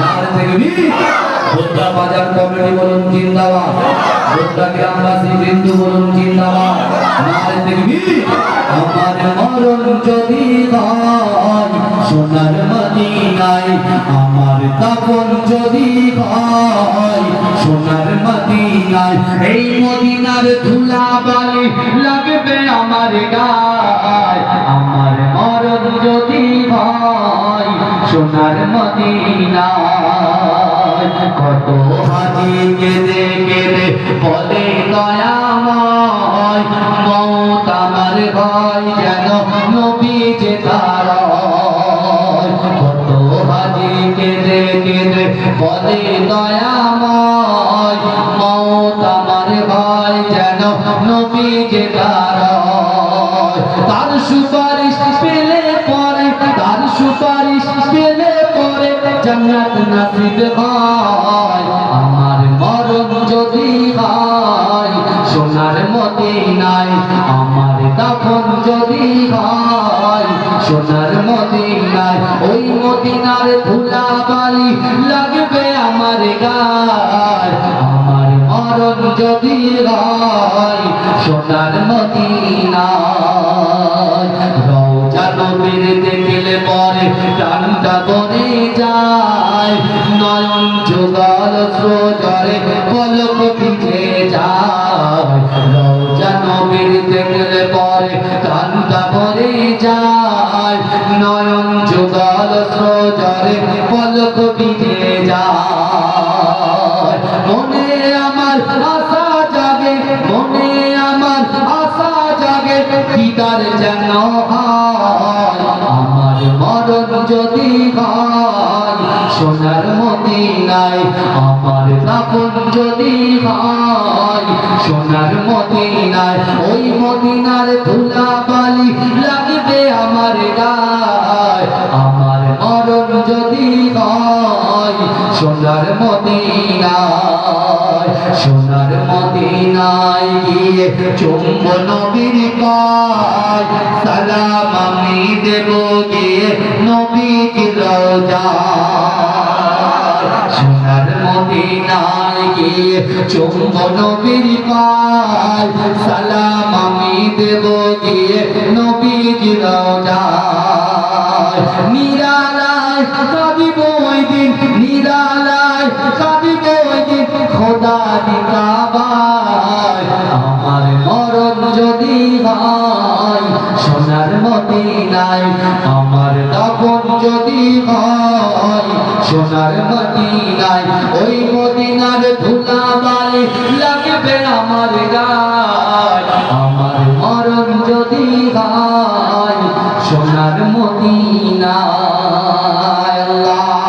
নারে তাকবীর। গোদ্রা বাজার কমিটি বলুন জিন্দাবাদ, গোদ্রা গ্রামবাসী বৃন্দ বলুন জিন্দাবাদ, নারে তাকবীর। আমার মরণ যদি হয় সোনার মদিনায়, আমার দাফন যদি হয় সোনার মদিনায়, এই মদিনার ধুলাবালি লাগবে আমার গায়। আমার মরণ যদি হয় সোনার মদিনায়, কত হাজি কেঁদে কেঁদে বলে দয়াময়, মওত আমার ভয় যেন নবী যে তার। কত হাজি কেঁদে কেঁদে বলে দয়াময়, মওত আমার ভয় যেন নবী যে তার। তার সুপারিশ পেলে পরে, তার সুপারিশ পেলে পরে জান্নাত নসিব হয়। আমার মরণ যদি হয় সোনার মদিনায়, আমার দাফন যদি হয় সোনার মদিনায়, ওই মদিনার ধুলাবালি লাগবে আমার গায়। আমার মরণ যদি হয় সোনার মদিনায়, রওজা নবীর দেখলে পরে প্রাণটা ভরে যায়, নয়ন যুগল স্রোতরে পলক ভিজে যায়। রওজা নবীর দেখলে পরে প্রাণটা ভরে যায়, নয়ন যুগল স্রোতরে পলক ভিজে যায়। মনে আমার আশা জাগে, মনে আমার আশা জাগে, দিদার যেন হয়। আমার মরণ যদি হয় সোনার মদিনায়, আমার দাফন যদি হয় সোনার মদিনায়, ওই মদিনার ধুলাবালি লাগবে আমার গায়। আমার মরণ যদি হয় সোনার মদিনায়, সোনার মদিনায় গিয়ে চুম্ব নবীর পায়, সালাম আমি দেব গিয়ে নবীর রওজায়। সোনার মদিনায় গিয়ে চুম্ব নবীর পায়, সালাম আমি দেব গিয়ে নবীর রওজায়। নিরালায় কাঁদিব ওই দিন, নিরালায় কাঁদিব ওই দিন খোদা দি কাবায়। আমার মরণ যদি হয় সোনার মদিনায়, আমার দাফন যদি হয় সোনার মদিনায়, ওই মদিনার ধুলাবালি লাগবে আমার গায়। আমার মরণ যদি হয় সোনার মদিনায়। আল্লাহ